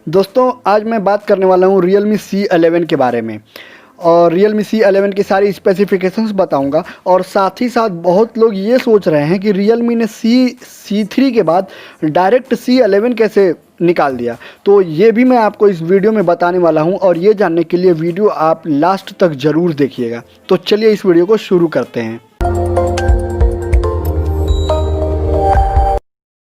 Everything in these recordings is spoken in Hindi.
दोस्तों आज मैं बात करने वाला हूँ Realme C11 के बारे में और Realme C11 की सारी स्पेसिफिकेशंस बताऊंगा। और साथ ही साथ बहुत लोग ये सोच रहे हैं कि Realme ने C3 के बाद डायरेक्ट C11 कैसे निकाल दिया, तो ये भी मैं आपको इस वीडियो में बताने वाला हूँ। और ये जानने के लिए वीडियो आप लास्ट तक ज़रूर देखिएगा। तो चलिए इस वीडियो को शुरू करते हैं।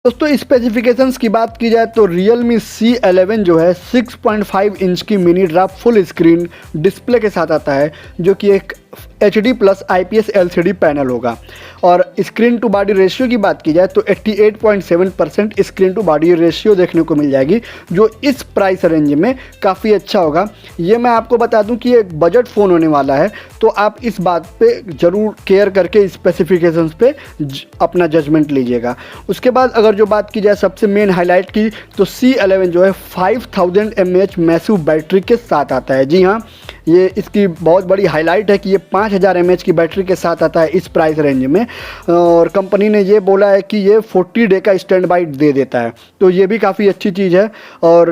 दोस्तों स्पेसिफिकेशंस की बात की जाए तो Realme C11 जो है 6.5 इंच की mini draft full screen display के साथ आता है, जो कि एक HD plus IPS LCD panel होगा। और स्क्रीन टू बॉडी रेशियो की बात की जाए तो 88.7% स्क्रीन टू बॉडी रेशियो देखने को मिल जाएगी, जो इस प्राइस रेंज में काफ़ी अच्छा होगा। ये मैं आपको बता दूं कि ये एक बजट फ़ोन होने वाला है, तो आप इस बात पे ज़रूर केयर करके स्पेसिफिकेशंस पे अपना जजमेंट लीजिएगा। उसके बाद अगर जो बात की जाए सबसे मेन हाईलाइट की, तो C11 जो है 5000 mAh मैसिव बैटरी के साथ आता है। जी हाँ, ये इसकी बहुत बड़ी हाईलाइट है कि ये 5000 mAh की बैटरी के साथ आता है इस प्राइस रेंज में। और कंपनी ने ये बोला है कि ये 40 डे का स्टैंड बाई दे देता है, तो ये भी काफ़ी अच्छी चीज़ है। और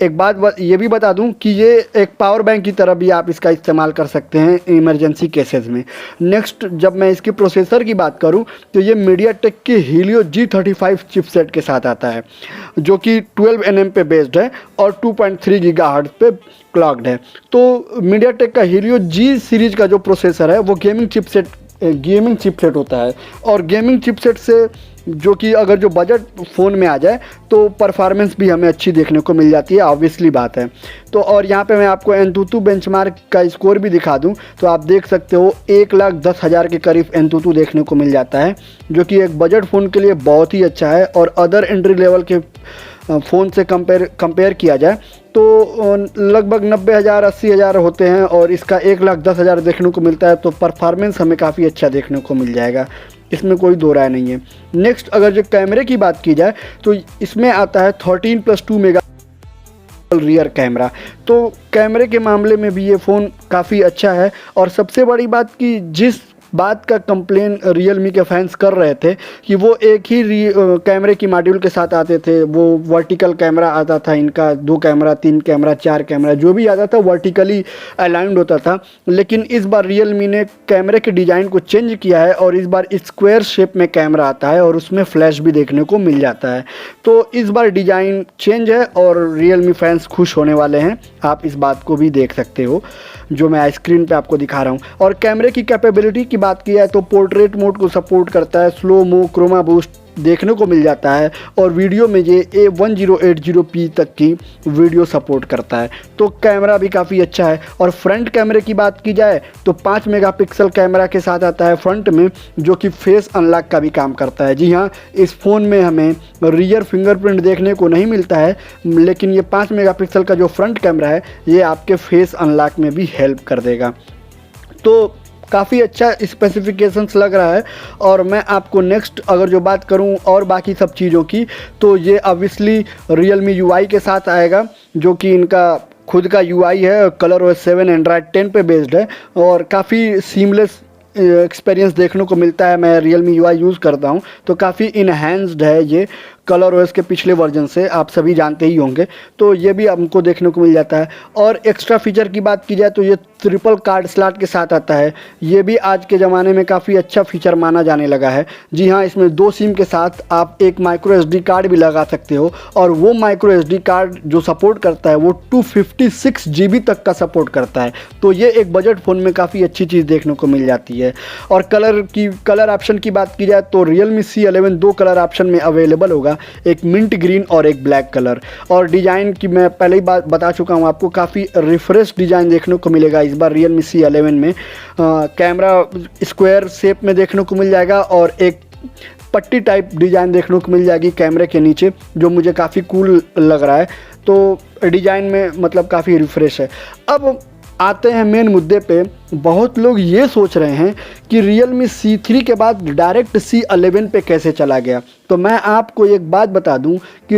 एक बात ये भी बता दूं कि ये एक पावर बैंक की तरह भी आप इसका इस्तेमाल कर सकते हैं इमरजेंसी केसेस में। नेक्स्ट जब मैं इसकी प्रोसेसर की बात करूं तो ये मीडियाटेक के हीलियो G35 चिपसेट के साथ आता है, जो कि 12 nm पे बेस्ड है और 2.3 गीगाहर्ट्ज़ पे क्लॉक्ड है। तो मीडियाटेक का हीलियो G सीरीज़ का जो प्रोसेसर है वो गेमिंग चिपसेट होता है। और गेमिंग चिपसेट से जो कि अगर जो बजट फ़ोन में आ जाए तो परफॉर्मेंस भी हमें अच्छी देखने को मिल जाती है, ऑब्वियसली बात है। तो और यहाँ पे मैं आपको एंतुतु बेंचमार्क का स्कोर भी दिखा दूँ तो आप देख सकते हो 1,10,000 के करीब एंतुतु देखने को मिल जाता है, जो कि एक बजट फ़ोन के लिए बहुत ही अच्छा है। और अदर एंट्री लेवल के फ़ोन से कंपेयर किया जाए तो लगभग 90,000 80,000 होते हैं और इसका 1,10,000 देखने को मिलता है, तो परफॉर्मेंस हमें काफ़ी अच्छा देखने को मिल जाएगा, इसमें कोई दो राय नहीं है। नेक्स्ट अगर जो कैमरे की बात की जाए तो इसमें आता है 13+2 मेगा रियर कैमरा। तो कैमरे के मामले में भी ये फ़ोन काफ़ी अच्छा है। और सबसे बड़ी बात कि जिस बात का कंप्लेन Realme के फैंस कर रहे थे कि वो एक ही कैमरे की मॉड्यूल के साथ आते थे, वो वर्टिकल कैमरा आता था इनका, 2 कैमरा 3 कैमरा 4 कैमरा जो भी आता था वर्टिकली अलाइंड होता था। लेकिन इस बार Realme ने कैमरे के डिज़ाइन को चेंज किया है और इस बार स्क्वायर शेप में कैमरा आता है और उसमें फ्लैश भी देखने को मिल जाता है। तो इस बार डिज़ाइन चेंज है और Realme फैंस खुश होने वाले हैं, आप इस बात को भी देख सकते हो जो मैं स्क्रीन पे आपको दिखा रहा हूँ। और कैमरे की कैपेबिलिटी की बात की जाए तो पोर्ट्रेट मोड को सपोर्ट करता है, स्लो मो क्रोमा बूस्ट देखने को मिल जाता है और वीडियो में ये A1080p तक की वीडियो सपोर्ट करता है, तो कैमरा भी काफ़ी अच्छा है। और फ्रंट कैमरे की बात की जाए तो 5 मेगापिक्सल कैमरा के साथ आता है फ्रंट में, जो कि फेस अनलॉक का भी काम करता है। जी हाँ, इस फ़ोन में हमें रियर फिंगरप्रिंट देखने को नहीं मिलता है, लेकिन ये 5 मेगापिक्सल का जो फ्रंट कैमरा है ये आपके फेस अनलॉक में भी हेल्प कर देगा। तो काफ़ी अच्छा स्पेसिफिकेशंस लग रहा है। और मैं आपको नेक्स्ट अगर जो बात करूं और बाकी सब चीज़ों की, तो ये ऑब्वियसली Realme UI के साथ आएगा, जो कि इनका खुद का UI है, ColorOS 7 Android 10 पे बेस्ड है और काफ़ी सीमलेस एक्सपीरियंस देखने को मिलता है। मैं Realme UI यूज़ करता हूं तो काफ़ी इनहेंस्ड है ये ColorOS के पिछले वर्जन से, आप सभी जानते ही होंगे, तो ये भी हमको देखने को मिल जाता है। और एक्स्ट्रा फीचर की बात की जाए तो ये ट्रिपल कार्ड स्लॉट के साथ आता है, ये भी आज के ज़माने में काफ़ी अच्छा फीचर माना जाने लगा है। जी हाँ, इसमें 2 सिम के साथ आप एक माइक्रो SD कार्ड भी लगा सकते हो और वो माइक्रो SD कार्ड जो सपोर्ट करता है वो 256 GB तक का सपोर्ट करता है, तो ये एक बजट फ़ोन में काफ़ी अच्छी चीज़ देखने को मिल जाती है। और कलर ऑप्शन की बात की जाए तो Realme C11 2 कलर ऑप्शन में अवेलेबल होगा, एक मिंट ग्रीन और एक ब्लैक कलर। और डिज़ाइन की मैं पहले ही बात बता चुका हूँ आपको, काफ़ी रिफ्रेश डिज़ाइन देखने को मिलेगा इस बार Realme C11 में। कैमरा स्क्वायर शेप में देखने को मिल जाएगा और एक पट्टी टाइप डिज़ाइन देखने को मिल जाएगी कैमरे के नीचे, जो मुझे काफ़ी कूल लग रहा है। तो डिज़ाइन में मतलब काफ़ी रिफ्रेश है। अब आते हैं मेन मुद्दे पे। बहुत लोग ये सोच रहे हैं कि Realme C3 के बाद डायरेक्ट C11 पे कैसे चला गया, तो मैं आपको एक बात बता दूं कि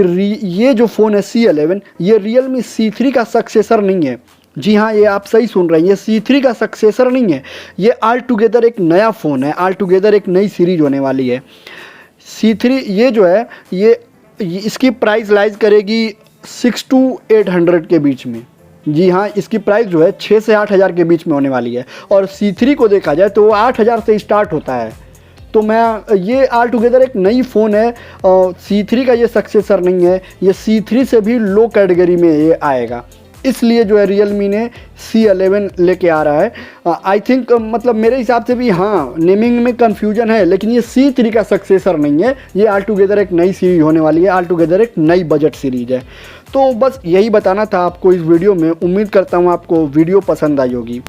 ये जो फ़ोन है C11 ये Realme C3 का सक्सेसर नहीं है। जी हाँ, ये आप सही सुन रहे हैं, ये C3 का सक्सेसर नहीं है, ये ऑल टुगेदर एक नया फ़ोन है, ऑल टुगेदर एक नई सीरीज होने वाली है। C3 ये जो है ये इसकी प्राइस लाइज करेगी 6 to 800 के बीच में। जी हाँ, इसकी प्राइस जो है 6 से 8 हज़ार के बीच में होने वाली है। और C3 को देखा जाए तो वो 8 हज़ार से स्टार्ट होता है। तो मैं ये ऑल टुगेदर एक नई फ़ोन है, C3 का ये सक्सेसर नहीं है, ये C3 से भी लो कैटेगरी में ये आएगा। इसलिए जो है Realme ने C11 लेके आ रहा है। आई थिंक मतलब मेरे हिसाब से भी हाँ, नेमिंग में कन्फ्यूजन है, लेकिन ये C3 का सक्सेसर नहीं है। ये ऑल टुगेदर एक नई सीरीज होने वाली है, ऑल टुगेदर एक नई बजट सीरीज है। तो बस यही बताना था आपको इस वीडियो में। उम्मीद करता हूँ आपको वीडियो पसंद आई होगी।